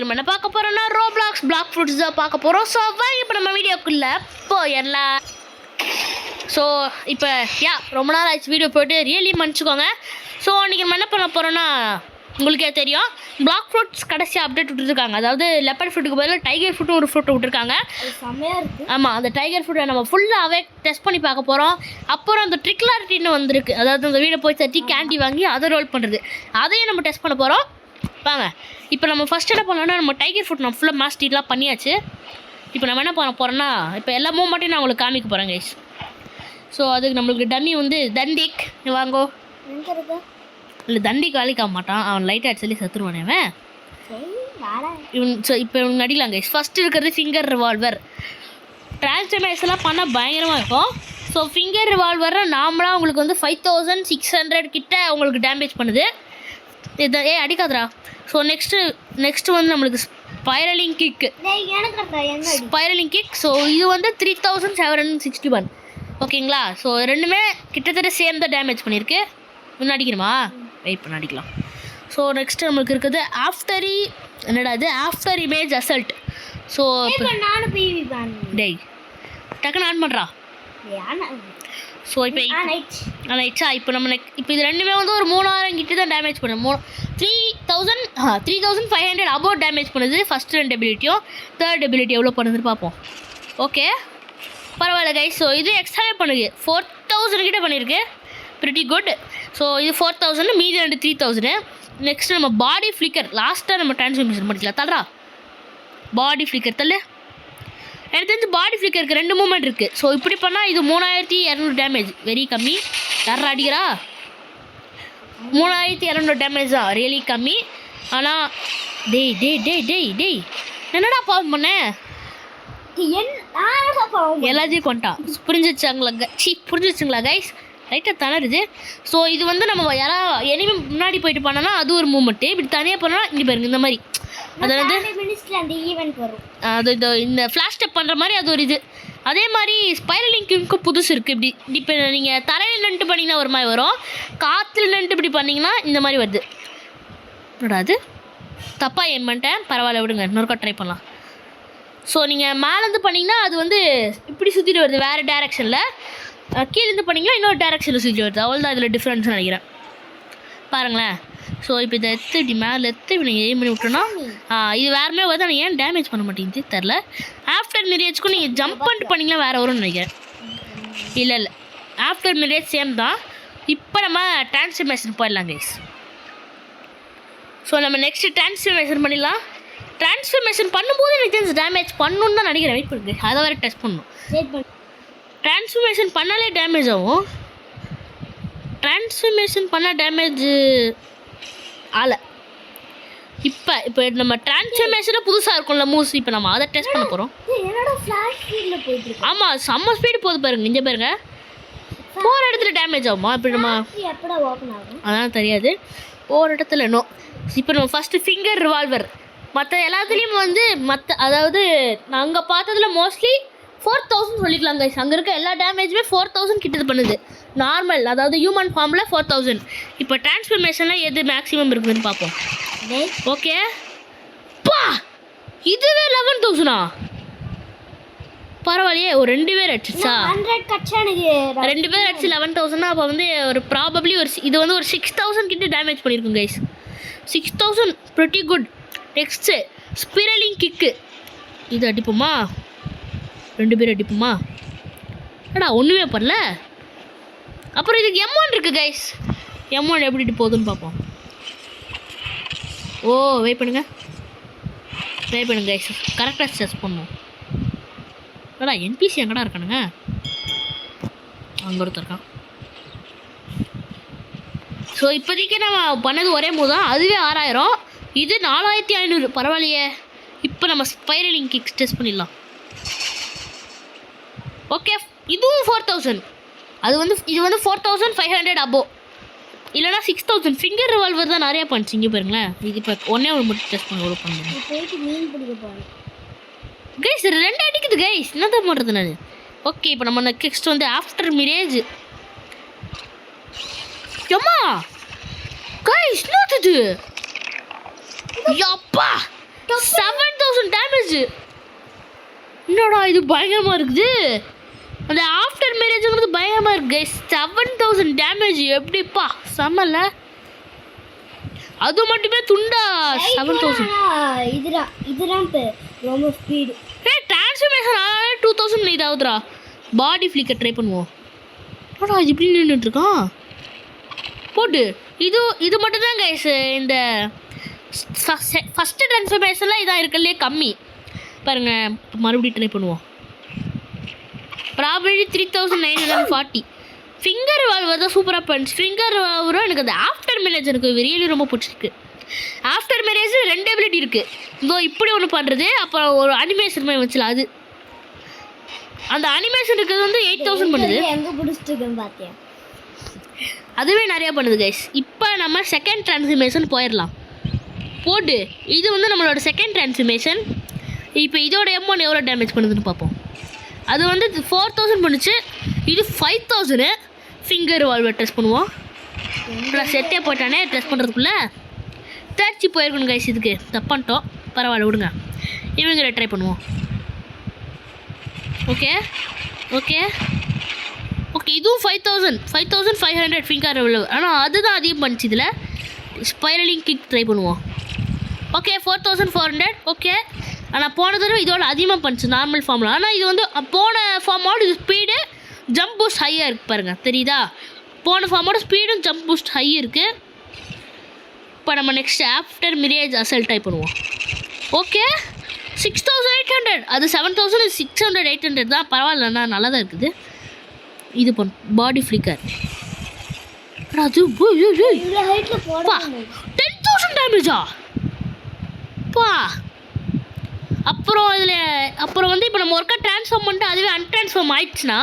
நம்ம என்ன பார்க்க போறோம்னா ரோப்ளாக்ஸ் பிளாக் ஃப்ரூட்ஸ் தான் பார்க்க போகிறோம். ஸோ வாங்க இப்போ நம்ம வீடியோக்குள்ளே போயிடலாம். ஸோ இப்போ ரொம்ப நாள் ஆச்சு வீடியோ போய்ட்டு ரியலி மன்னிச்சுக்கோங்க. ஸோ இன்றைக்கி நம்ம என்ன பண்ண போகிறோன்னா உங்களுக்கே தெரியும், பிளாக் ஃப்ரூட்ஸ் கடைசியாக அப்டேட் விட்டுருக்காங்க. அதாவது லெப்பர் ஃப்ரூட்டுக்கு பதிலாக டைகர் ஃப்ரூட்டும் ஒரு ஃப்ரூட்டை விட்டுருக்காங்க. ஆமாம், அந்த டைகர் ஃப்ரூட்டை நம்ம ஃபுல்லாகவே டெஸ்ட் பண்ணி பார்க்க போகிறோம். அப்புறம் அந்த ட்ரிக்லாரிட்டின்னு வந்திருக்கு, அதாவது அந்த வீடை போய் தட்டி கேண்டி வாங்கி அதை ரோல் பண்ணுறது, அதையும் நம்ம டெஸ்ட் பண்ண போகிறோம். வாங்க இப்போ நம்ம ஃபஸ்ட் என்ன பண்ணோன்னா, நம்ம டைகர் ஃப்ரூட் நம்ம ஃபுல்லாக மாஸ்டர்லாம் பண்ணியாச்சு. இப்போ நம்ம என்ன பண்ண போகிறோன்னா, இப்போ எல்லா மூமெண்ட்டையும் நான் உங்களுக்கு காமிக்க போகிறேன் கைஸ். ஸோ அதுக்கு நம்மளுக்கு டம்மி வந்து தண்டிக் வாங்கோ. இல்லை தண்டிக் வேலைக்கு ஆக மாட்டான், அவன் லைட்டாக சொல்லி சத்துருவானே அவன். இவன் ஸோ இப்போ இவங்க அடிக்கலாம் கைஸ். ஃபஸ்ட்டு இருக்கிறது ஃபிங்கர் ரிவால்வர். டிரான்ஸ்ஃபர்மேஷன்லாம் பண்ணால் பயங்கரமாக இருக்கும். ஸோ ஃபிங்கர் ரிவால்வர் நார்மலாக உங்களுக்கு வந்து 5600 கிட்ட உங்களுக்கு டேமேஜ் பண்ணுது. இது அடிக்காதரா. ஸோ நெக்ஸ்ட்டு வந்து நம்மளுக்கு ஸ்பைரலிங் கிக். ஸோ இது வந்து 3761 ஓகேங்களா. ஸோ ரெண்டுமே கிட்டத்தட்ட சேம் தான் டேமேஜ் பண்ணியிருக்கு. இன்னும் அடிக்கணுமா? வெயிட் பண்ண அடிக்கலாம். ஸோ நெக்ஸ்ட்டு நம்மளுக்கு இருக்குது ஆஃப்டர் இமேஜ் அசல்ட். ஸோ டேய் டக்குன்னு ஆன் பண்ணுறா. ஸோ இப்போ இப்போ நம்ம இப்போ இது ரெண்டுமே வந்து ஒரு 3000 கிட்ட தான் டேமேஜ் பண்ணுது. 3500 அபோவ் டேமேஜ் பண்ணுது ஃபஸ்ட்டு 2 எபிலிட்டியும். தேர்ட் எபிலிட்டி எவ்வளோ பண்ணுதுன்னு பார்ப்போம். ஓகே பரவாயில்ல கைஸ். ஸோ இது எக்ஸ்ட்ராவே பண்ணுது, 4000 கிட்ட பண்ணியிருக்கு. Pretty good. ஸோ இது 4000, மீதி 3000. நெக்ஸ்ட்டு நம்ம பாடி ஃப்ளிக்கர். லாஸ்ட்டாக நம்ம டிரான்ஸ்ஃபர்மேஷன் பண்ணிக்கலாம். தல்றா பாடி ஃப்ளிக்கர் தள்ளு. எனக்கு தெரிஞ்சு பாடி ஃப்ளிக்கருக்கு 2 மூமெண்ட் இருக்குது. ஸோ இப்படி பண்ணால் இது 3200 டேமேஜ், வெரி கம்மி. யாரா அடிக்கிறா? 3200 டேமேஜ் தான், ரியலி கம்மி. ஆனால் டேய் என்னடா பாவம் பண்ணேன், எல்லாத்தையும் கொண்டான். புரிஞ்சிச்சுங்களா கைஸ்? லைட்டாக தளருது. ஸோ இது வந்து நம்ம யாராவது எனிமே முன்னாடி போயிட்டு பண்ணோன்னா அது ஒரு மூமெண்ட்டு. இப்படி தனியாக பண்ணால் இங்கே பாருங்க இந்த மாதிரி, அதாவது அது இந்த ஃப்ளாஷ் ஸ்டெப் பண்ணுற மாதிரி அது ஒரு இது. அதே மாதிரி ஸ்பைரலிங் கிங்க்கும் புதுசு இருக்குது. இப்படி இப்போ நீங்கள் தரையில் நின்றுட்டு பண்ணிங்கன்னா ஒரு மாதிரி வரும், காற்றுல நின்றுட்டு இப்படி பண்ணிங்கன்னா இந்த மாதிரி வருது. அது தப்பாக ஏன் பண்ணிட்டேன், பரவாயில்ல விடுங்க, இன்னொருக்கா ட்ரை பண்ணலாம். ஸோ நீங்கள் மேலேருந்து பண்ணிங்கன்னா அது வந்து இப்படி சுற்றிட்டு வருது வேறு டேரெக்ஷனில், கீழேருந்து பண்ணிங்கன்னா இன்னொரு டேரெக்ஷனில் சுற்றி வருது. அவ்வளோதான் இதில் டிஃப்ரென்ஸ்னு நினைக்கிறேன். பாருங்களேன். ஸோ இப்போ இதை இப்படி மேலே இப்படி நீங்கள் எய்ம் பண்ணி விட்டோன்னா இது வேறுமே வருது. ஆனால் ஏன் டேமேஜ் பண்ண மாட்டேங்குது தெரில. ஆஃப்டர் மிரேஜ்க்கும் நீங்கள் ஜம்ப் பண்ணிட்டு பண்ணிங்கன்னா வேறு வரும்னு நினைக்கிறேன். இல்லை ஆஃப்டர் மிரேஜ் சேம் தான். இப்போ நம்ம டிரான்ஸ்ஃபர்மேஷன் போயிடலாம் கைஸ். ஸோ நம்ம நெக்ஸ்ட்டு டிரான்ஸ்ஃபர்மேஷன் பண்ணிடலாம். டிரான்ஸ்ஃபர்மேஷன் பண்ணும்போது எனக்கு தெரிஞ்சு டேமேஜ் பண்ணணுன்னு தான் நினைக்கிறேன். வெயிட் பண்ணுங்க, அதை வேறு டெஸ்ட் பண்ணணும். டிரான்ஸ்ஃபர்மேஷன் பண்ணாலே டேமேஜ் ஆகும். டிரான்ஸ்ஃபர்மேஷன் பண்ணால் டேமேஜ் ஆலை. இப்போ நம்ம டிரான்ஸ்ஃபர்மேஷனாக புதுசாக இருக்கும்ல மூவ்ஸ், இப்போ நம்ம அதை டெஸ்ட் பண்ண போகிறோம். ஆமாம், செம்ம ஸ்பீடு போகுது பாருங்க. இங்கே பாருங்க, போகிற இடத்துல டேமேஜ் ஆகுமா? இப்போ நம்ம அதான் தெரியாது, போகிற இடத்துல நோ. இப்போ நம்ம ஃபஸ்ட்டு ஃபிங்கர் ரிவால்வர். மற்ற எல்லாத்துலேயும் வந்து அதாவது நான் அங்கே பார்த்ததில் மோஸ்ட்லி 4000 சொல்லிக்கலாம் கைஸ். அங்கே இருக்க எல்லா டேமேஜுமே 4000 கிட்ட பண்ணுது நார்மல், அதாவது ஹியூமன் ஃபார்மில் 4000. இப்போ டிரான்ஸ்ஃபர்மேஷனில் எது மேக்ஸிமம் இருக்குதுன்னு பார்ப்போம். ஓகே பா, இதுவே 11000. பரவாயில்லையே, ஒரு 2 பேர் அடிச்சிச்சா? 2 பேர் அடிச்சு 11000. அப்போ வந்து ஒரு ப்ராபப்ளி இது வந்து ஒரு 6000 கிட்ட டேமேஜ் பண்ணியிருக்கும் guys. 6000 pretty good. Next spiralling kick. இது அடிப்போமா? 2 பேர் அடிப்போமா? அடா ஒன்றுமே பண்ணல. அப்புறம் இதுக்கு M1 இருக்குது கைஸ். M1 எப்படி போகுதுன்னு பார்ப்போம். வெயிட் பண்ணுங்க கைஸ், கரெக்டாக செஸ் பண்ணும். அடா NPC எங்கடா இருக்கானுங்க? அங்கே ஒருத்தர் இருக்கான். ஸோ இப்போதைக்கு நம்ம பண்ணது ஒரே மூணு தான், அதுவே 6000. இது 4500. பரவாயில்லையே. இப்போ நம்ம ஸ்பைரலிங் கிக்ஸ் டெஸ்ட் பண்ணிடலாம். ஓகே, இதுவும் 4000. இது வந்து 4500 அபோ, இல்லைனா 6000. ஃபிங்கர் ரிவால்வர் தான் நிறையா பண்ணிச்சு. இங்கே பாருங்களேன், இது இப்போ ஒன்றே ஒரு மட்டும் டெஸ்ட் பண்ண பண்ணுறேன் கைஸ். 2 அடிக்குது கைஸ், என்ன தான் பண்ணுறது நான்? ஓகே இப்போ நம்ம நெக்ஸ்ட் வந்து ஆஃப்டர் மிரேஜ். எம்மா கைஸ் என்னது? யப்பா டேமேஜ். என்னடா இது பயங்கரமாக இருக்குது. அந்த ஆஃப்டர் மேரேஜுங்கிறது பயங்கரமாக இருக்குது கைஸ். 7000 டேமேஜ் எப்படிப்பா செம்மல்ல. அது மட்டுமே துண்டா 7000. இதுதான் ரொம்ப ஸ்பீடு. டிரான்ஸ்ஃபர்மேஷன் 2000 இதாகுதுரா. பாடி ஃப்ளிக்கர் ட்ரை பண்ணுவோம். அடா இது இப்படி நின்றுட்டுருக்கான் போட்டு. இது மட்டும் தான் கைஸ் இந்த ஃபஸ்ட்டு ட்ரான்ஸ்ஃபர்மேஷனில் இதாக இருக்கலையே கம்மி பாருங்கள். மறுபடியும் ட்ரை பண்ணுவோம். ப்ராபபிலி 3940. ஃபிங்கர் வால்வர் தான் சூப்பராக பண்ணுச்சு. ஃபிங்கர் வால்வரும் எனக்கு அந்த ஆஃப்டர் மேரேஜ் எனக்கு ரியலி ரொம்ப பிடிச்சிருக்கு. ஆஃப்டர் மேரேஜ் 2 எபிலிட்டி இருக்குது. இதோ இப்படி ஒன்று பண்ணுறது, அப்புறம் ஒரு அனிமேஷன் மாதிரி வச்சுல அது. அந்த அனிமேஷன் இருக்கிறது வந்து 8000 பண்ணுது. எங்கே பிடிச்சிருக்குன்னு பார்த்தியா? அதுவே நிறையா பண்ணுது கைஸ். இப்போ நம்ம செகண்ட் ட்ரான்ஸ்ஃபர்மேஷன் போயிடலாம் போட்டு. இது வந்து நம்மளோட செகண்ட் ட்ரான்ஸ்ஃபர்மேஷன். இப்போ இதோட M1 எவ்வளோ டேமேஜ் பண்ணுதுன்னு பார்ப்போம். அது வந்து 4000 பண்ணுச்சு. இது 5000. ஃபிங்கர் வால்வர் ட்ரெஸ் பண்ணுவோம். நான் செட்டே போட்டானே ட்ரெஸ் பண்ணுறதுக்குள்ளே தேர்ச்சி போயிருக்கணும் கைஸ். இதுக்கு தப்பான்ட்டோம், பரவாயில்ல விடுங்க. இவங்களை ட்ரை பண்ணுவோம். ஓகே ஓகே ஓகே இதுவும் 5500 ஃபிங்கர் வால்வர். ஆனால் அதுதான் அதிகம் பண்ணிச்சு. இதில் ஸ்பைரலிங் கிக் ட்ரை பண்ணுவோம். ஓகே 4400. ஓகே ஆனால் போன தடவை இதோட அதிகமாக பண்ணிச்சு நார்மல் ஃபார்மில். ஆனால் இது வந்து போன ஃபார்மோட இது ஸ்பீடு ஜம்ப் பூஸ்ட் ஹையாக இருக்குது பாருங்கள், தெரியுதா? போன ஃபார்மோட ஸ்பீடும் ஜம்ப் பூஸ்ட் ஹை இருக்குது. இப்போ நம்ம next after mirage assault type பண்ணுவோம். ஓகே 6800. அது 7600 800 தான். பரவாயில்லண்ணா, நல்லா தான் இருக்குது. இது பாடி ஃப்ளிக்கர். அது 10,000 டேமேஜா பா. அப்புறம் வந்து இப்போ நம்ம ஒர்க்கை ட்ரான்ஸ்ஃபார்ம் பண்ணிட்டு அதுவே அன்ட்ரான்ஸ்ஃபார்ம் ஆயிடுச்சுன்னா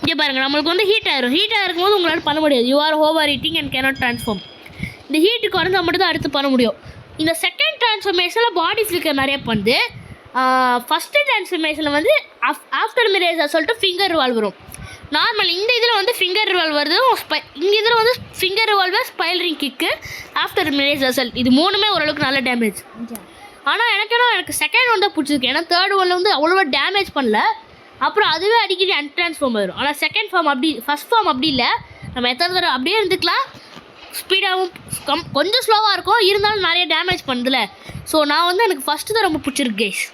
இங்கே பாருங்கள், நம்மளுக்கு வந்து ஹீட் ஆயிரும். ஹீட் ஆகிருக்கும் போது உங்களால் பண்ண முடியாது. You are over heating and cannot transform. இந்த ஹீட்டுக்கு குறைஞ்சா மட்டும் தான் அடுத்து பண்ண முடியும். இந்த செகண்ட் ட்ரான்ஸ்ஃபர்மேஷனில் பாடி ஃப்ளிக்கர் நிறைய பண்ணுது. ஃபஸ்ட்டு ட்ரான்ஸ்ஃபர்மேஷனில் வந்து ஆஃப்டர் மிரேஜ் சொல்லிட்டு ஃபிங்கர் வால் வரும். நார்மல் இந்த இதில் வந்து ஃபிங்கர் வால் வருது. இங்கே இதில் வந்து ஃபிங்கர் வால்வர் spiralling kick after mirage assault. இது மூணுமே ஓரளவுக்கு நல்ல டேமேஜ். ஆனால் எனக்கு செகண்ட் ஒன் தான் பிடிச்சிருக்கு. ஏன்னா தேர்ட் ஒன்ல வந்து அவ்வளோவா டேமேஜ் பண்ணல. அப்புறம் அதுவே அடிக்கடி அன்ட்ரான்ஸ்ஃபார்ம் ஆயிடும். ஆனால் செகண்ட் ஃபார்ம் அப்படி, ஃபஸ்ட் ஃபார்ம் அப்படி இல்லை. நம்ம எத்தனை தடவை அப்படியே இருந்துக்கலாம். ஸ்பீடாகவும் கொஞ்சம் ஸ்லோவாக இருக்கும், இருந்தாலும் நிறைய டேமேஜ் பண்ணுதுல. ஸோ நான் வந்து எனக்கு ஃபஸ்ட்டு தான் ரொம்ப பிடிச்சிருக்கு கைஸ்.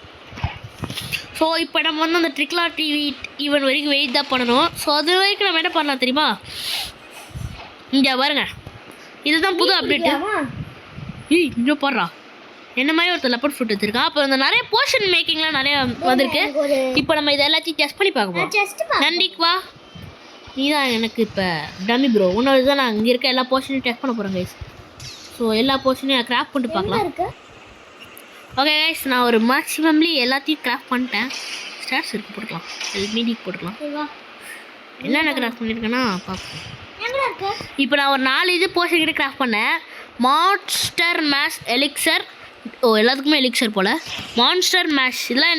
ஸோ இப்போ நம்ம வந்து அந்த ட்ரிக்லா டிவி ஈவென்ட் வரைக்கும் வெயிட் தான் பண்ணணும். ஸோ அது வரைக்கும் நம்ம என்ன பண்ணலாம் தெரியுமா? இங்கே பாருங்க, இதுதான் புது அப்டேட்டு. இங்கே போடுறா என்ன மாதிரி ஒருத்தர் லெப்பர்ட் ஃப்ரூட் வச்சிருக்கான். அப்புறம் இந்த நிறைய போர்ஷன் மேக்கிங்லாம் நிறைய வந்திருக்கு. இப்போ நம்ம இதை எல்லாத்தையும் டெஸ்ட் பண்ணி பார்ப்போம். நன்றிக்கு வா, நீ தான் எனக்கு இப்போ டம்மி ப்ரோ. உன்னோட தான் நான் இங்கே இருக்க எல்லா போர்ஷனையும் டெஸ்ட் பண்ண போகிறேன் கைஸ். ஸோ எல்லா போர்ஷனையும் கிராஃப்ட் பண்ணிட்டு பார்க்கலாம். ஓகே கைஸ், நான் ஒரு மேக்ஸிமம்லி எல்லாத்தையும் கிராஃப்ட் பண்ணிட்டேன். ஸ்டார்ஸ் இருக்கு போட்டுக்கலாம், மீடிக்கு போட்டுக்கலாம். என்னென்ன கிராஃப்ட் பண்ணியிருக்கேன்னா பார்ப்போம். இப்போ நான் ஒரு 4 இது போர்ஷன் கிட்ட கிராஃப்ட் பண்ணேன். Monster mash elixir. ஓ எல்லாத்துக்குமே எலிக்சர் போல். மான்ஸ்டர் மேஷ் இதெல்லாம்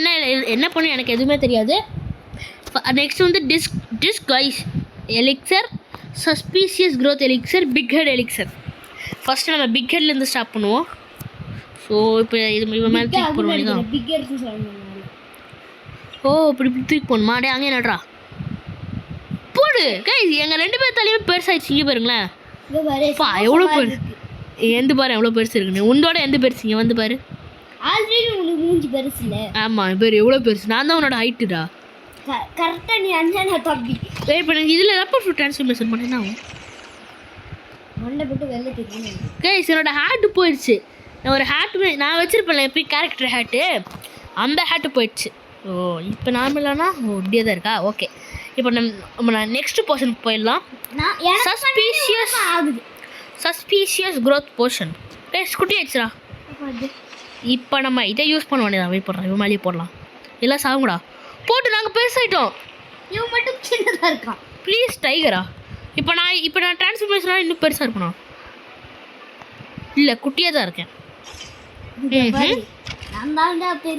என்ன பண்ணி எனக்கு எதுவுமே தெரியாது. நெக்ஸ்ட் வந்து disguise elixir, suspicious growth elixir, big head elixir. First நம்ம பிக் ஹெட்லேருந்து ஸ்டார்ட் பண்ணுவோம். ஸோ இப்போ இது மேலே தூக்கி போட வேண்டியதான். ஓ இப்படி தூக்கி போடணுமா? டே அங்கே நடுறா போடு கைஸ். எங்கள் 2 பேர் தலையுமே பெருசாகிடுச்சு. இங்கே பாருங்களேன் பா, எவ்வளோ பேர் எந்த பாரு எவ்வளோ பெருசு இருக்குன்னு. உன்னோட எந்த பெருசுங்க வந்து பாரு. ஆல்ரெடி உனக்கு மூஞ்சி பெருசு இல்லை. ஆமாம் பேர் எவ்வளோ பெருசு. நான் தான் உன்னோட ஹைட்டுடா. கரெக்டாக நீ அண்ணா தம்பி. இப்போ எனக்கு இதில் லெப்பர்ட் ஃப்ரூட் ட்ரான்ஸ்ஃபர்மேஷன் பண்ணேன்னா மண்டை போட்டு வெளில தெரியும் கைஸ். என்னோட ஹேட்டு போயிடுச்சு. நான் ஒரு ஹேட்டு நான் வச்சுருப்பேன் எப்படி கேரக்டர் ஹேட்டு, அந்த ஹேட்டு போயிடுச்சு. ஓ இப்போ நார்மலானா இப்படியே தான் இருக்கா? ஓகே இப்போ நம்ம நெக்ஸ்ட் போர்ஷனுக்கு போயிடலாம். Suspicious growth portion. குட்டி ஆயிடுச்சுடா. இப்போ நம்ம இதை யூஸ் பண்ண வேண்டியதான். வெயிட் பண்ணுறோம், இவன் மேலேயே போடலாம். எல்லாம் சாகுங்கடா போட்டு. நாங்கள் பெருசாகிட்டோம். இவன் மட்டும் சின்னதாக இருக்கான். ப்ளீஸ் டைகரா. இப்போ நான் ட்ரான்ஸ்ஃபர்மேஷனாக இன்னும் பெருசாக இருக்கணும். இல்லை குட்டியாக தான் இருக்கேன்.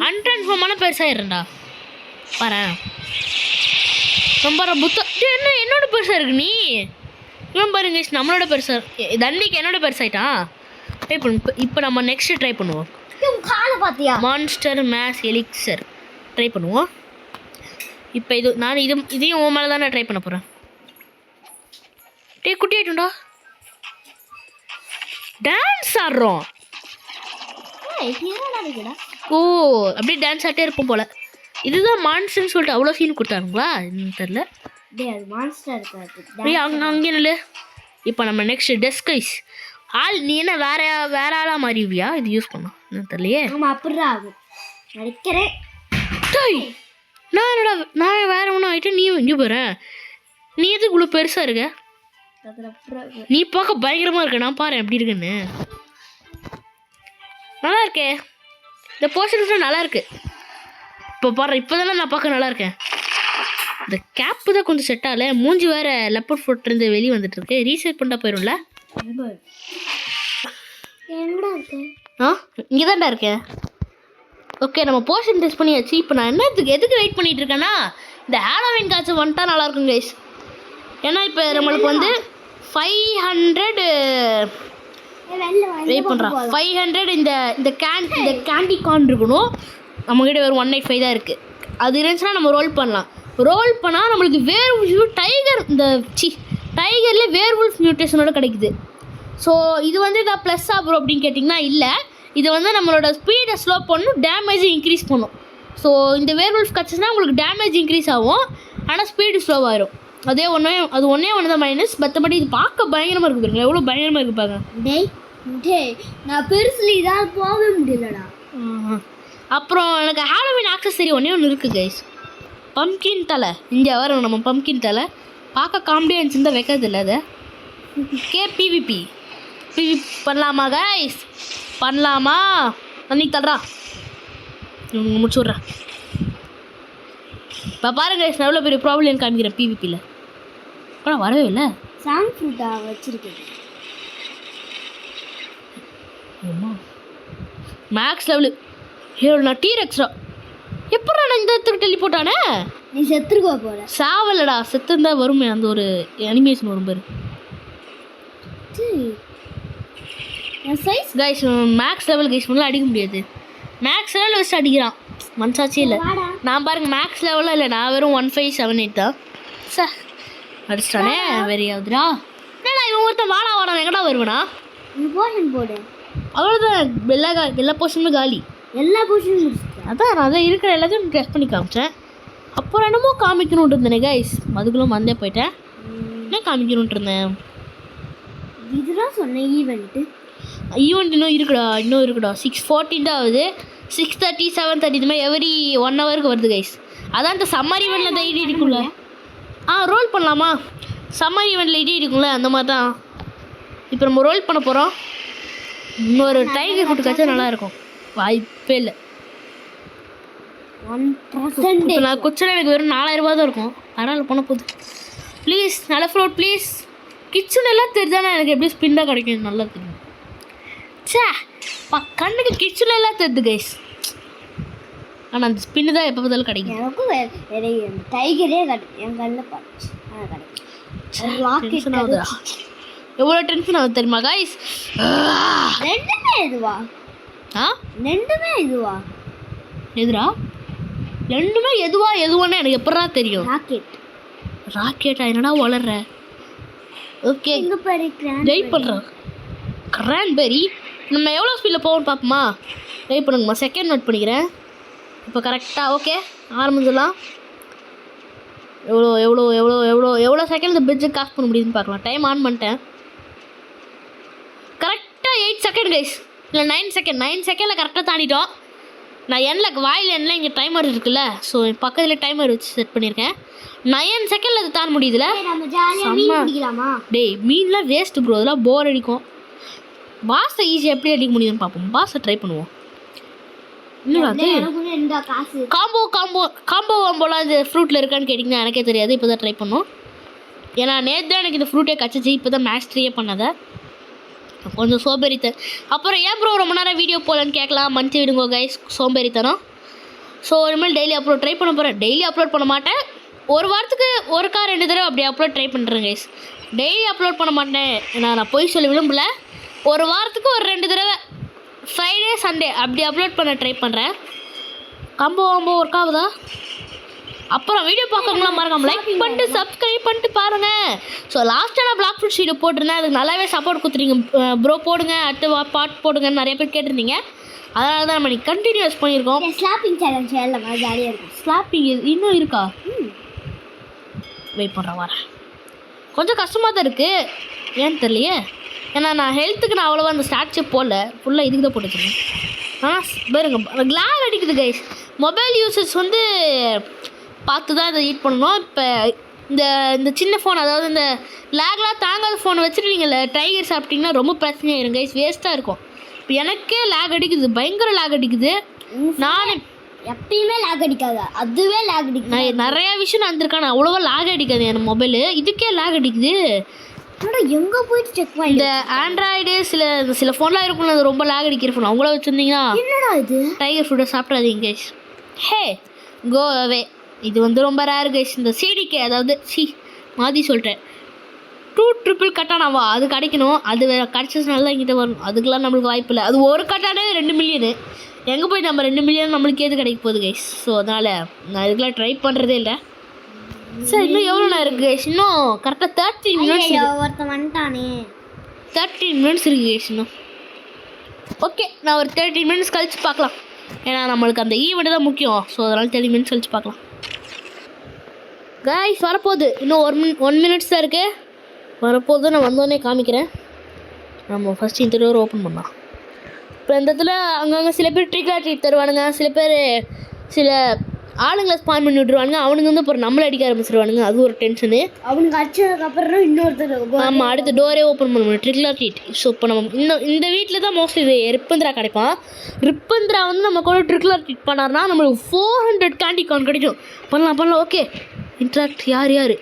அன்ட்ரான்ஸ்ஃபார்மான பெருசாகிடுறேன்டா பாரு. ரொம்ப புத்தம் என்னோட பெருசாக இருக்கு. நீ இவன் பாருங்க நம்மளோட பெருசாக தண்ணிக்கு என்னோட பெருசாயிட்டான். இப்போ நம்ம நெக்ஸ்ட் ட்ரை பண்ணுவோம். உன் காலை பார்த்தியா? மான்ஸ்டர் மேஸ் எலிக்சர் ட்ரை பண்ணுவோம். இப்போ இதையும் உன் மேலே தானே ட்ரை பண்ண போகிறேன். டே குட்டி ஆயிட்டும்டா. டான்ஸ் ஆடுறோம். ஓ அப்படியே டான்ஸ் ஆகிட்டே இருப்போம் போல். இதுதான் மான்ஸ்டர்னு சொல்லிட்டு அவ்வளோ சீன் கொடுத்தாங்களா இன்னும் தெரில. அது மான்ஸ்டர் இருக்காது. அங்கே நில்லு. இப்போ நம்ம நெக்ஸ்ட் டெஸ்கைஸ். நீ என்ன வேற ஆளாக மாறிவியா இது யூஸ் பண்ணோம் இன்னும் தெரியலையே. ஆமாம் அப்படிதான் ஆகும் நினைக்கிறேன். நான் வேற ஒன்றும் ஆகிட்டு நீ இங்கே போகிறேன். நீ எதுக்கு இவ்வளோ பெருசாக இருக்க? நீ பார்க்க பயங்கரமாக இருக்க. நான் பாரு எப்படி இருக்குன்னு. நல்லா இருக்கே இந்த போர்ஷன்ஸ்லாம் நல்லா இருக்கு. இப்போ பாரு இப்போ தானே நான் பார்க்க நல்லா இருக்கேன். இந்த கேப்பு தான் கொஞ்சம் செட் ஆகலை. மூஞ்சி வேறு லெப்பர் ஃபுட்லேருந்து வெளியே வந்துட்டு இருக்கு. ரீசெட் பண்ணிட்டா போயிடும்ல. எங்கடா இருக்கு? இங்கே தான்டா இருக்கேன். ஓகே நம்ம போர்ஷன் டெஸ்ட் பண்ணியாச்சு. இப்போ நான் எதுக்கு வெயிட் பண்ணிட்டு இருக்கேன்னா இந்த ஹாலோவின் காய்ச்சல் வந்துட்டா நல்லாயிருக்கும் கைஸ். ஏன்னா இப்போ நம்மளுக்கு வந்து 500 வெயிட் பண்ணுறான். 500 இந்த கேண்டி கார்ன் இருக்கணும். நம்மக்கிட்ட வெறும் 195 தான் இருக்குது. அது இருந்துச்சுன்னா நம்ம ரோல் பண்ணலாம். ரோல் பண்ணால் நம்மளுக்கு டைகரில் வேர்வுல்ஃப் மியூட்டேஷனோட கிடைக்குது. ஸோ இது வந்து இதை ப்ளஸ் ஆகும் அப்படின்னு கேட்டிங்கன்னா இல்லை. இது வந்து நம்மளோட ஸ்பீடை ஸ்லோ பண்ணும், டேமேஜை இன்க்ரீஸ் பண்ணும். ஸோ இந்த வேர்வுல்ஃப் கிடச்சின்னா உங்களுக்கு டேமேஜ் இன்க்ரீஸ் ஆகும், ஆனால் ஸ்பீடு ஸ்லோவாயிரும். அது ஒன்றே ஒன்று தான் மைனஸ். மற்றபடி இது பார்க்க பயங்கரமாக இருக்குது பாருங்க. எவ்வளோ பயங்கரமாக இருக்குது பாருங்க. டேய் நான் பெருசுல இதாக போகவே முடியலடா. அப்புறம் எனக்கு ஹாலோவின் ஆக்சஸரி ஒன்று இருக்குது கைஸ். பம்கின் தலை இங்கே வரும். நம்ம பம்கின் தலை பார்க்க காமெடியாக இருந்துச்சு, வைக்கிறது இல்லை. அதை பிவிபி பண்ணலாமா கைஸ்? பண்ணலாமா? அன்னைக்கு தள்ளுறா முடிச்சு விட்றேன். இப்போ பாருங்க கைஸ் நான் எவ்வளோ பெரிய ப்ராப்ளம் காமிக்கிறேன் பிவிபியில். ஆனால் வரவே இல்லை. சாங் ஃப்ரூட்டா வச்சுருக்கேன். மேக்ஸ் லெவலு நான் டீரெக்ஸ்ரா. எப்படா நான் இந்த இடத்துக்கு டெல்லி போட்டானே? நீ செத்துருக்கோ போல. சாவலடா, செத்துருந்தா வருமே அந்த ஒரு அனிமேஷன் வரும் பாரு. Size guys maths level guys முன்னாடி அடிக்க முடியாது. மேக்ஸ் லெவலில் வச்சு அடிக்கிறான் மனசாட்சி இல்லை. நான் பாருங்க மேக்ஸ் லெவலில் இல்லை, நான் வெறும் 1578 தான். சார் அடிச்சிட்டானே வெறியாவதுடா. என்னடா இவன் ஒருத்தன் வாடா எங்கடா வருவேனா? போர்ஷன் போடு. அவ்வளோதான். எல்லா போர்ஷனுமே காலி. எல்லா போர்ஷனும் முடிச்சிட்டேன். அதான் இருக்கிற எல்லாத்தையும் டெஸ்ட் பண்ணி காமிச்சேன். அப்புறம் என்னமோ காமிக்கணுன்ட்டு இருந்தேனே கைஸ், அதுக்குள்ளே மறந்தே போயிட்டேன். என்ன காமிக்கணுன்ட்டு இருந்தேன்? இதுதான் சொன்னேன் ஈவெண்ட்டு. ஈவெண்ட் இன்னும் இருக்குடா. 6:14 தான் ஆகுது. 6:30 7:30 இது மாதிரி எவ்ரி 1 ஹவருக்கு வருது கைஸ். அதான் இந்த சம்மர் ஈவெண்ட்டில் இந்த ஐடி இருக்கும்ல. ரோல் பண்ணலாமா? சம்மர் ஈவெண்ட்டில் ஐடி இருக்கும்ல அந்த மாதிரி தான். இப்போ நம்ம ரோல் பண்ண போகிறோம். இன்னொரு டைகர் ஃபுட்டு காய்ச்சா நல்லாயிருக்கும். வாய்ப்பே இல்லை. 1% இப்போ நான் குச்சனை எனக்கு வெறும் 4000 ரூபா தான் இருக்கும். அதனால் பண்ண போகுது. ப்ளீஸ் நல்ல ஃப்ளோட் ப்ளீஸ். கிச்சன் எல்லாம் தெரிஞ்சானா எனக்கு எப்படி ஸ்பின்னாக கிடைக்கும் நல்லா தெரியும். கண்ணுக்கு கிச்சன் எல்லாம் தெரியுது கைஸ். ஆனால் அந்த ஸ்பின்னு தான் எப்போ பார்த்தாலும் கிடைக்கும். எனக்கும் டைகரே என் கண்ணில் பார்த்துச்சு. எவ்வளோ டென்ஷன் ஆகுது தெரியுமா கைஸ்? ரெண்டுமே இதுவா? எதுரா ரெண்டுமே எதுவான்னு எனக்கு எப்படா தெரியும்? ராக்கெட்டா என்னடா வளர்ற? ஓகே வெயிட் பண்ணுறேன். கிரான்பெரி நம்ம எவ்வளோ ஸ்பீடில் போவோம்னு பார்ப்போமா? வெயிட் பண்ணுங்கம்மா, செகண்ட் நோட் பண்ணிக்கிறேன். இப்போ கரெக்டாக ஓகே ஆரம்பிச்சிடலாம். எவ்வளோ செகண்ட் இந்த பிரிட்ஜை காஸ்ட் பண்ண முடியுதுன்னு பார்க்கலாம். டைம் ஆன் பண்ணிட்டேன். கரெக்டாக 8 செகண்ட் கைஸ், இல்லை 9 செகண்ட். 9 செகண்டில் கரெக்டாக தாண்டிட்டோம். நான் வாயில் எண்ணில் இங்கே டைமர் இருக்குல்ல, ஸோ என் பக்கத்தில் டைமர் வச்சு செட் பண்ணியிருக்கேன். 9 செகண்டில் அது தாண்ட முடியுதுல. டேய் மீன்லாம் வேஸ்ட்டு ப்ரோ, அதெல்லாம் போர் அடிக்கும். பாஸை ஈஸியாக எப்படி அடிக்க முடியுதுன்னு பார்ப்போம். பாஸை ட்ரை பண்ணுவோம். காம்போலாம் இது ஃப்ரூட்டில் இருக்கான்னு கேட்டிங்கன்னா எனக்கே தெரியாது. இப்போ தான் ட்ரை பண்ணோம். ஏன்னா நேற்று தான் எனக்கு இந்த ஃப்ரூட்டே கிடச்சிச்சு. இப்போ தான் மேக்ஸ் ட்ரீயே பண்ணதை கொஞ்சம் சோம்பேறித்தன். அப்புறம் ஏன் ப்ரோ ரொம்ப நேரம் வீடியோ போகலன்னு கேட்கலாம். மன்னிச்சு விடுங்க கைஸ், சோம்பேறித்தனம். ஸோ இனிமேல் டெய்லி அப்லோட் ட்ரை பண்ண போகிறேன். டெய்லி அப்லோட் பண்ண மாட்டேன். ஒரு வாரத்துக்கு 1-2 தடவை அப்படி அப்லோட் ட்ரை பண்ணுறேன் கைஸ். டெய்லி அப்லோட் பண்ண மாட்டேன். நான் போய் சொல்லி விரும்பல. ஒரு வாரத்துக்கு ஒரு 2 தடவை ஃப்ரைடே சண்டே அப்படி அப்லோட் பண்ண ட்ரை பண்ணுறேன். கம்போ ஒர்க் ஆகுதா? அப்புறம் வீடியோ பார்க்கறவங்களாம் மறக்காம லைக் பண்ணிட்டு சப்ஸ்கிரைப் பண்ணிட்டு பாருங்கள். ஸோ லாஸ்ட்டாக நான் பிளாக் ஃப்ரூட்ஸ் வீடியோ போட்டிருந்தேன். அதுக்கு நல்லாவே சப்போர்ட் கொடுத்துருங்க. ப்ரோ போடுங்க, அடுத்த பாட் போடுங்கன்னு நிறைய பேர் கேட்டிருந்தீங்க. அதனால தான் நம்ம கண்டினியூஸ் பண்ணியிருக்கோம். ஸ்லாப்பிங் சேலஞ்ச் எல்லாம் ஜாலியாக இருக்கும். ஸ்லாப்பிங் இன்னும் இருக்கா? வெயிட் பண்ணுறேன், வரேன். கொஞ்சம் கஷ்டமாக தான் இருக்குது, ஏன்னு தெரியலையே. ஏன்னா நான் ஹெல்த்துக்கு நான் அவ்வளோவா அந்த ஸ்டாட்சே போடல, ஃபுல்லாக இதுக்கு தான் போட்டு வச்சுருக்கேன். ஆனால் பாருங்க க்ளாக் அடிக்குது கைஸ். மொபைல் யூசர்ஸ் வந்து பார்த்து தான் இதை ஈட் பண்ணணும். இப்போ இந்த சின்ன ஃபோன், அதாவது இந்த லேக்லாம் தாங்காத ஃபோனை வச்சுட்டு நீங்கள் டைகர் சாப்பிட்டிங்கன்னா ரொம்ப பிரச்சனையாயிரும் கைஸ், வேஸ்ட்டாக இருக்கும். இப்போ எனக்கே லேக் அடிக்குது, பயங்கர லேக் அடிக்குது. நான் எப்பயுமே லேக் அடிக்காது, அதுவே லேக் அடிக்குது. நான் நிறையா விஷயம் நடந்திருக்கேன், அவ்வளோவா லேக் அடிக்காது என் மொபைலு, இதுக்கே லேக் அடிக்குது. எங்கே போயிட்டு செக் பண்ணி இந்த ஆண்ட்ராய்டு சில ஃபோன்லாம் இருக்கும்ல, அது ரொம்ப லேக் அடிக்கிற ஃபோன், அவங்கள வச்சுருந்தீங்கன்னா என்னடா இது டைகர் ஃபுட்டை சாப்பிடாதீங்க கைஸ். ஹே கோ அவே. இது வந்து ரொம்ப ரேர் கைஸ். இந்த சிடிகே, அதாவது மாற்றி சொல்லிட்டேன், 2 கட்டானாவா அது கிடைக்கணும். அது கிடச்சதுனால தான் எங்கிட்ட வரும். அதுக்கெலாம் நம்மளுக்கு வாய்ப்பு இல்லை. அது ஒரு கட்டானே 2 மில்லியனு. எங்கே போய் நம்ம 2 மில்லியன் நம்மளுக்கு எது கிடைக்க போகுது கைஸ். ஸோ அதனால் நான் இதுக்கெலாம் ட்ரை பண்ணுறதே இல்லை. சார் இன்னும் எவ்வளோ நேரம் இருக்குது கைஸ்? இன்னும் கரெக்டாக 13 மினிட்ஸ். ஒருத்தன் வந்துட்டானே. 13 மினிட்ஸ் இருக்குது கைஸ் இன்னும். ஓகே, நான் ஒரு 13 மினிட்ஸ் கழிச்சு பார்க்கலாம். ஏன்னா நம்மளுக்கு அந்த ஈவெண்ட் தான் முக்கியம். ஸோ அதனால் 30 மினிட்ஸ் கழிச்சு பார்க்கலாம் கைஸ். வரப்போகுது இன்னும் 1 மினிட்ஸ் தான் இருக்குது. வரப்போகுது, நான் வந்தோடனே காமிக்கிறேன். நம்ம ஃபஸ்ட்டு இந்த டோர் ஓப்பன் பண்ணலாம். இப்போ இந்த இடத்துல அங்கங்கே சில பேர் ட்ரிக் தருவானுங்க, சில ஆளுங்களை ஸ்பான் பண்ணி விட்ருவானுங்க. அவனுங்க வந்து அப்புறம் நம்மளை அடிக்க ஆரம்பிச்சிருவானுங்க. அது ஒரு டென்ஷனு. அவனுக்கு அடிச்சதுக்கப்புறம் இன்னொருத்தர் ஆமாம், அடுத்த டோரே ஓப்பன் பண்ண முடியும், ட்ரிக். ஸோ இப்போ நம்ம இந்த வீட்டில் தான் மோஸ்ட்லி இது ரிப்பந்திரா கிடைப்பான். ரிப்பந்திரா வந்து நம்ம கூட ட்ரிக் பண்ணார்னா நம்மளுக்கு 400 கேண்டி கார்ன் கிடைக்கும். பண்ணலாம். Okay, interact. யார்?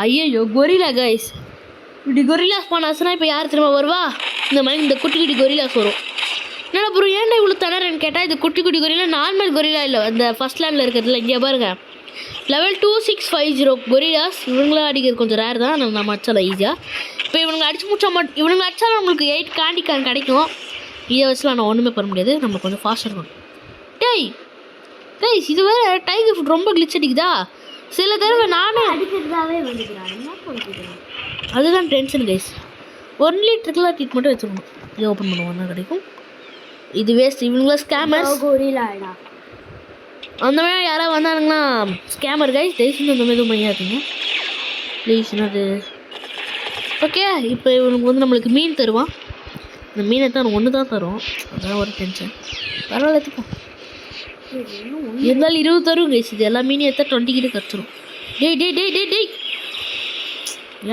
ஐயோ கொரிலா கைஸ். இப்படி கொரிலாஸ் பண்ணாச்சுன்னா இப்போ யார் திரும்ப வருவா? இந்த மாதிரி இந்த குட்டி கொரிலாஸ் வரும். என்னடா ப்ரோ ஏன்டா இவ்வளோ தடறேன்னு கேட்டால், இது குட்டி கொரிலா, நார்மல் கொரிலா இல்லை, அந்த ஃபஸ்ட் லேண்டில் இருக்கிறதுல. இங்கே பாருங்க, லெவல் 2650 கொரிலாஸ். இவங்களாம் அடிக்கிறது கொஞ்சம் ரேர் தான், நம்ம அடிச்சாலும் ஈஸியாக. இப்போ இவனுங்க அடிச்சு முடிச்சா இவனுங்க அடித்தாலும் நம்மளுக்கு 8 கேண்டி கார்ன் கிடைக்கும். இதை வச்சுலாம் நான் ஒன்றுமே பண்ண முடியாது, நம்ம கொஞ்சம் ஃபாஸ்ட்டாக இருக்கணும். கைஸ் இது வேறு டைகர் ஃபுட் ரொம்ப கிளிச் அடிக்குதா சில தடவை. நானும் அடிக்கிறதாவே வந்துக்கிறான், என்ன பண்ணுறேன்? அதுதான் டென்ஷன் கைஸ். ஒன்லி ட்ரிக் மட்டும் வச்சுக்கணும். இதை ஓப்பன் பண்ணுவோம், கிடைக்கும். இது வேஸ்ட். இவங்களா ஸ்கேமர்ஸ். கொரிலாடா அந்த மாதிரி யாராவது வந்தானுங்கன்னா ஸ்கேமர் கைஸ். தயவுசெய்து அந்த மாதிரி மையாக இருக்குங்க ப்ளீஸ். என்னது? ஓகே, இப்போ இவனுக்கு வந்து நம்மளுக்கு மீன் தருவான். அந்த மீனை தான் ஒன்று தான் தரும், அதான் ஒரு டென்ஷன். பரவாயில்ல, எடுத்துப்போம். இருந்தாலும் 20 தரும் கைஸ். இது எல்லா மீனையும் எடுத்தால் 20 கிட்ட கற்றுரும். டேய்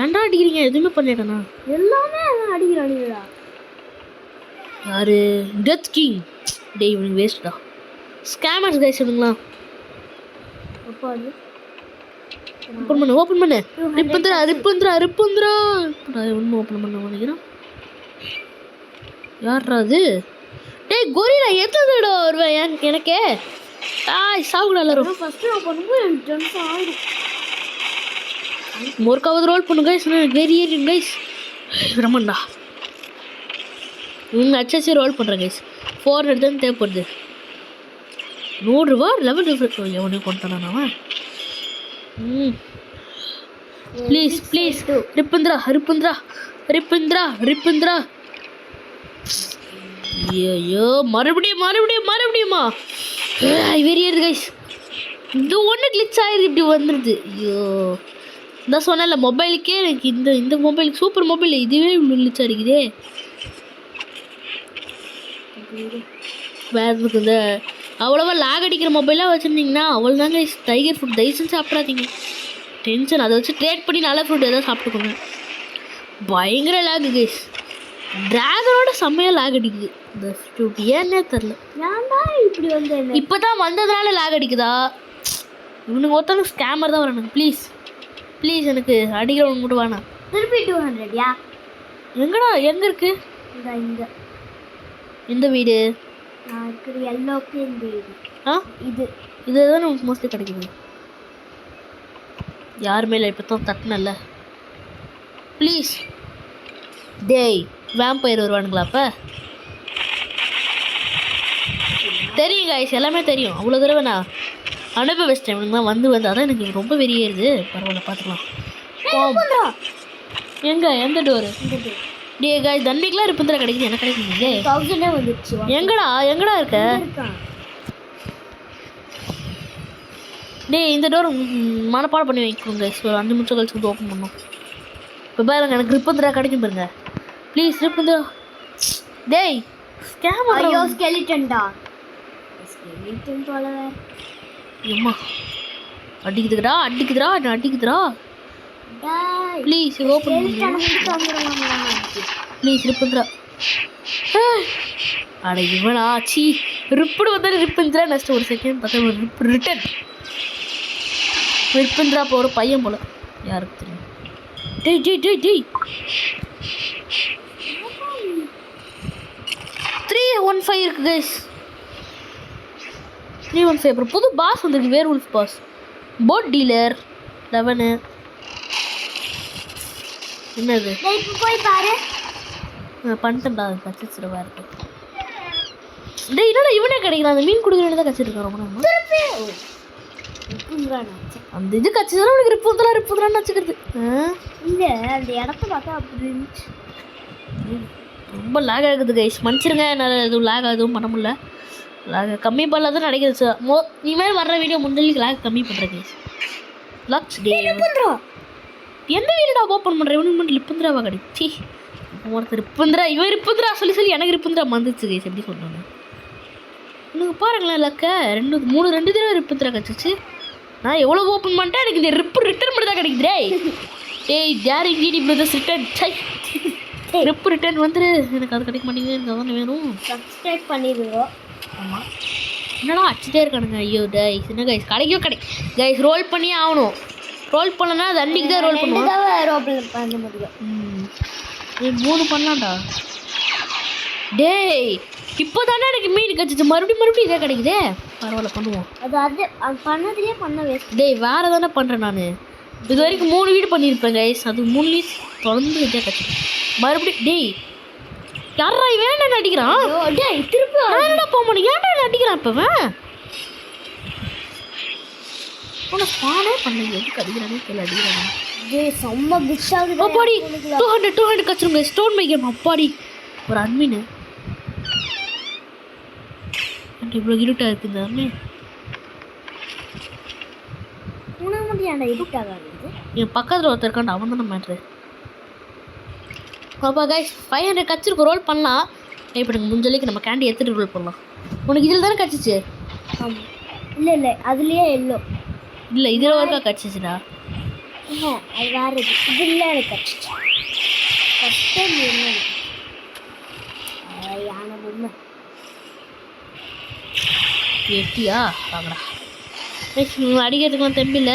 ஏன்டா அடிக்கிறீங்க? எதுவுமே பண்ணிட்டேண்ணா. எல்லாமே அடிக்கிறானுங்களா? யாரு? Death king. டேய் இவனுக்கு வேஸ்ட் தான். ஸ்கேமர்ஸ் கைஸ் இவனுங்களா. அப்போ அது ஓப்பன் பண்ணு. ரிப்பந்திரா. ஒன்றும் ஓப்பன் பண்ண நினைக்கிறேன். யார்ரா அது? டேய் கொரிலா எத்தனை தடவை வருவேன் எனக்கே? சாவுடா எல்லாரும். ஃபஸ்ட்டு நான் பண்ணும்போது எனக்கு டென்ஷன் ஆகிடும். மொர்க்காவது ரோல் பண்ணு கைஸ். வெறியேறியும் கைஸ். பிரம்மண்டா இவங்க அச்சாச்சு ரோல் பண்ணுறேன் கைஸ். 400 தான் தேவைப்படுது. 100 ரூபா லெவல் டிஃப்ரெண்ட். எவனையும் கொண்டானா அவன்? ப்ளீஸ் ரிப்பந்திரா. ஐயோ மறுபடியுமா? வெறியது கைஸ். இது ஒன்று கிளிச் ஆகிடுது, இப்படி வந்துடுது. ஐயோ நான் சொன்னேன்ல, மொபைலுக்கே எனக்கு இந்த மொபைலுக்கு சூப்பர் மொபைல், இதுவே கிளிச் ஆகிக்குதே. வேறு இந்த அவ்வளோவா லாக் அடிக்கிற மொபைலாக வச்சுருந்தீங்கன்னா அவ்வளோதாங்க டைகர் ஃபுட் தயவுசெஞ்சு சாப்பிடாதீங்க. டென்ஷன். அதை வச்சு ட்ரேட் பண்ணி நல்ல ஃபுட் எதாவது சாப்பிட்டுக்கோங்க. பயங்கர லாக் கைஸ். ட்ராகனோட செம்மையாக லாக் அடிக்குது இந்த ஃப்ரூட், ஏன்னே தெரில. ஏன்டா இப்படி வந்து இப்போ தான் வந்ததுனால லாக் அடிக்குதா? இவனுக்கு ஒருத்தவங்க ஸ்கேமர் தான் வரணும். ப்ளீஸ் எனக்கு அடிக்கிறவங்க மட்டும் வேணாம். திருப்பி 200யா? எங்கே இருக்கு? இங்கே இந்த வீடு நான் இருக்கிற எல்லோக்கு இந்த வீடு. இதுதான் நமக்கு மோஸ்ட்லி கிடைக்குது. யாருமே இல்லை, இப்போ தான் தட்டினல்ல. ப்ளீஸ். டேய் வேம்பயர் வருவானுங்களா? அப்போ தெரியும் காய்ஸ், எல்லாமே தெரியும். அவ்வளோ தடவை நான் அனுபவிச்சிட்டேன். இவனுங்களாம் வந்து அதான் எனக்கு ரொம்ப வெறியேறுது. பரவாயில்ல, பார்த்துக்கலாம். எங்க எந்த டோரு? டே காய்ஸ், தன்மைக்கெலாம் ரிப்பந்திரா கிடைக்குது, எனக்கு கிடைக்குது. 1000 வந்துச்சு. எங்கடா இருக்க? டேய், இந்த டோர் மனப்பாடம் பண்ணி வைக்கோங்க. ஒரு 5 நிமிஷம் கழிச்சு வந்து ஓப்பன் பண்ணோம். இப்போ பாருங்க, எனக்கு ரிப்பந்திரா கிடைக்கும் பாருங்க. ப்ளீஸ் ரிப்பந்திரா. டேய் ஸ்கேம். ஐயோ ஸ்கெலிட்டன்டா. ஸ்கெலிட்டன் போல. அம்மா அடிக்குதுடா என்ன அடிக்குதுடா. டேய் ப்ளீஸ் ஓப்பன் பண்ணு. ப்ளீஸ் ரிப்பந்திரா. அட இவனா சி ரிப்படு வந்தாலும் ரிப்பந்திரா. நெக்ஸ்ட் ஒரு செகண்ட் பார்த்தா ஒரு ரிட்டன் ரிப்பந்திரா போகிற பையன் போல. யாருக்கு தெரியும்? டேய் 315 இருக்கு கைஸ். 315. அப்புறம் புது பாஸ் வந்துருக்கு, வேர் உல்ஃப் பாஸ். Boat dealer 11. என்னது? இப்போ போய் பாரு. பண்ணிட்டேன்டா, அது கச்சிச்சிருவா இருக்கு. டேய் என்னடா இவனே கிடைக்கிறான்? அந்த மீன் கொடுக்குறேன்னு தான் கச்சிருக்கான் ரொம்ப நம்ம. அந்த இது கச்சிதான் உனக்கு ரிப்பந்திரான்னு வச்சுக்கிறது. இல்லை அந்த இடத்த பார்த்தா அப்படி இருந்துச்சு. ரொம்ப லேக் ஆகுது கைஸ், மன்னிச்சிருங்க. என்னால் எதுவும் லேக் எதுவும் பண்ண முடியல. லேக் கம்மி பண்ணலாம் தான் நினைக்கிறது சார். இனிமேல் வர்ற வீடியோ முன்னாடி லேக் கம்மி பண்ணுறேன் கைஸ். லக்ஸ் டே எந்த வீடியோடா ஓப்பன் பண்ணுறேன்? இவனுக்கு மட்டும் ரிப்பந்திராவா கிடைச்சி ஒருத்தர் ரிப்பந்திரா. இவன் ரிப்பந்திரா சொல்லி எனக்கு ரிப்பந்திரா வந்துச்சு கைஸ். எப்படி சொல்கிறாங்க எனக்கு பாருங்களேன். லக்க 2 தடவை ரிப்பந்திரா கிடச்சிச்சு. நான் எவ்வளோ ஓப்பன் பண்ணிட்டேன், எனக்கு இந்த ரிட்டர்ன் மட்டும் தான் கிடைக்குது. டேய் யார் இங்கிடி பிரதர்ஸ் ரிட்டர்ன் ரிட்டர்ன் வந்துரு. எனக்கு அது கிடைக்க மாட்டேங்குது. எனக்கு அதான் வேணும். சப்ஸ்கிரைப் பண்ணிடுங்க. ஆமாம் என்னடா அடிச்சுட்டே இருக்கானுங்க. ஐயோ கைஸ் என்ன கைஸ் கிடைக்கும் கைஸ். ரோல் பண்ணியே ஆகணும். ரோல் பண்ணனா அது அன்றைக்கி தான் ரோல் பண்ணுவோம். ரோல் பண்ண முடியும். 3 பண்ணலாம்டா. டேய் இப்போ தானே எனக்கு மீன் கிடச்சிச்சு. மறுபடியும் இதே கிடைக்குதே. பரவாயில்ல பண்ணுவோம். அது பண்ணதுலேயே பண்ண வேஸ்ட். டேய் வேறு தானே பண்ணுறேன் நான். இது வரைக்கும் 3 வீடு பண்ணியிருப்பேன் கைஸ். அது 3 தொடர்ந்து இதே கிடச்சிது. மறுபடியும் டேய் யாரா இவன் என்ன அடிக்கிறான்? டேய் திருப்பி என்னடா போக மாட்டேன். ஏன்டா என்ன அடிக்கிறான் இப்போ இவன்? உன பானே பண்ண எதுக்கு அடிக்கிறானே தெரியல. அடிக்கிறானே டேய் செம்ம பிச் ஆகுது. அப்பாடி 200 கச்சிருங்க. ஸ்டோன் மேக்கர் அப்பாடி ஒரு அட்மின். இவ்வளோ இருட்டாக இருக்குது இந்த அட்மின். உனக்கு மட்டும் ஏன்டா இருட்டாக இருக்குது? என் பக்கத்தில் ஒருத்தர் இருக்காண்டா, அவன் தானே மேட்ரு. அப்பா கைஸ் 500 கச்சிருக்கு. ரோல் பண்ணலாம். இப்போ எனக்கு முடிஞ்சளிக்கு நம்ம கேண்டி எடுத்துகிட்டு ரோல் பண்ணலாம். உனக்கு இதில் தானே கிடச்சிச்சு? ஆமாம். இல்லை அதுலேயே எல்லோ இல்லை இதில் ஒருக்கா கிடச்சிச்சுடா. அது வேறு இது இல்லை. எனக்கு கிடச்சிச்சு ஃபஸ்ட் டைம். யானை பொம்மை எட்டியா வாங்கடா. அடிக்கிறதுக்குலாம் தெம்பில்ல.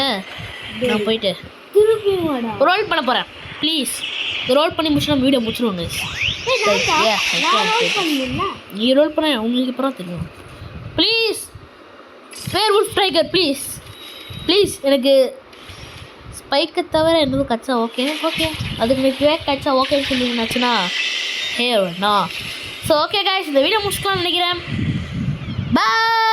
நான் போயிட்டு திருப்பி ரோல் பண்ண போகிறேன். ப்ளீஸ் ரோல் பண்ணி முடிச்சு நம்ம வீடியோ முடிச்சிடுவோங்க. நீ ரோல் பண்ண உங்களுக்கு அப்புறம் தெரியும். Please werewolf tiger please எனக்கு ஸ்பைக்கை தவிர என்னது கச்சா ஓகே அதுக்கு எனக்கு வேக் கச்சா ஓகேன்னு சொல்லிங்கன்னாச்சுன்னா ஹேர்ண்ணா. ஸோ ஓகே காய்ஸ், இந்த வீடியோ முடிச்சுக்கலாம்னு நினைக்கிறேன். பாய்.